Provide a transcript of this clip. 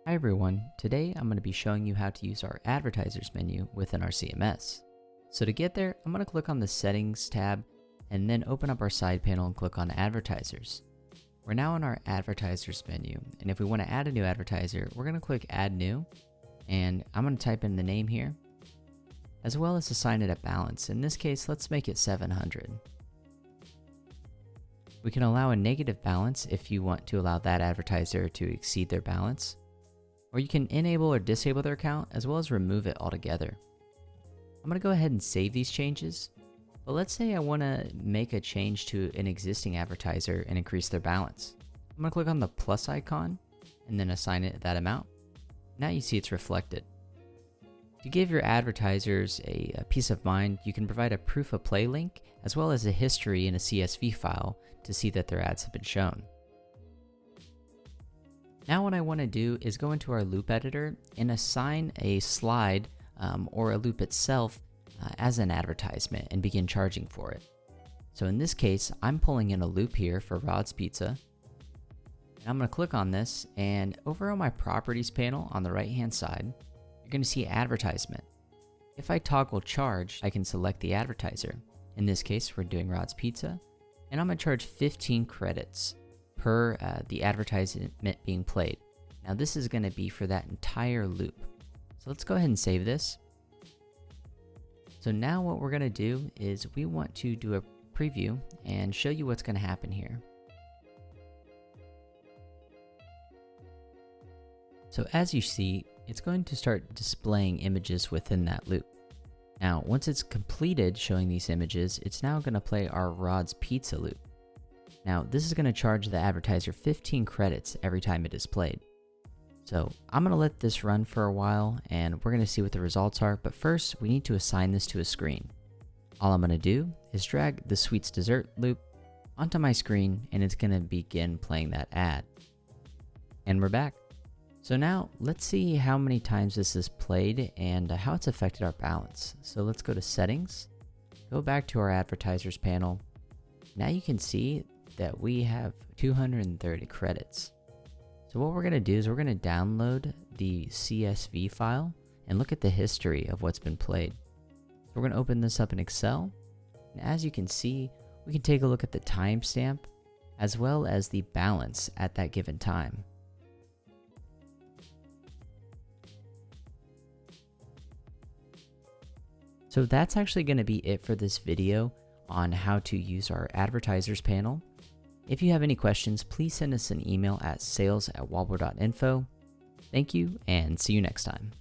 Hi everyone, today I'm going to be showing you how to use our Advertisers menu within our CMS. So to get there, I'm going to click on the Settings tab and then open up our side panel and click on Advertisers. We're now in our Advertisers menu, and if we want to add a new advertiser, we're going to click Add New, and I'm going to type in the name here, as well as assign it a balance. In this case, let's make it 700. We can allow a negative balance if you want to allow that advertiser to exceed their balance. Or you can enable or disable their account as well as remove it altogether. I'm going to go ahead and save these changes, but let's say I want to make a change to an existing advertiser and increase their balance. I'm going to click on the plus icon and then assign it that amount. Now you see it's reflected. To give your advertisers a peace of mind, you can provide a proof of play link as well as a history in a CSV file to see that their ads have been shown. Now what I want to do is go into our loop editor and assign a slide or a loop itself as an advertisement and begin charging for it. So in this case, I'm pulling in a loop here for Rod's Pizza. And I'm going to click on this, and over on my properties panel on the right hand side, you're going to see advertisement. If I toggle charge, I can select the advertiser. In this case, we're doing Rod's Pizza, and I'm going to charge 15 credits per the advertisement being played. Now this is going to be for that entire loop. So let's go ahead and save this. So now what we're going to do is we want to do a preview and show you what's going to happen here. So as you see, it's going to start displaying images within that loop. Now once it's completed showing these images, it's now going to play our Rod's Pizza loop. Now, this is going to charge the advertiser 15 credits every time it is played. So I'm going to let this run for a while and we're going to see what the results are, but first we need to assign this to a screen. All I'm going to do is drag the Sweets Dessert loop onto my screen and it's going to begin playing that ad. And we're back. So now let's see how many times this is played and how it's affected our balance. So let's go to Settings, go back to our Advertisers panel. Now you can see that we have 230 credits. So what we're going to do is we're going to download the CSV file and look at the history of what's been played. So we're going to open this up in Excel, and as you can see, we can take a look at the timestamp as well as the balance at that given time. So that's actually going to be it for this video on how to use our Advertisers panel. If you have any questions, please send us an email at sales@wallboard.info. Thank you, and see you next time.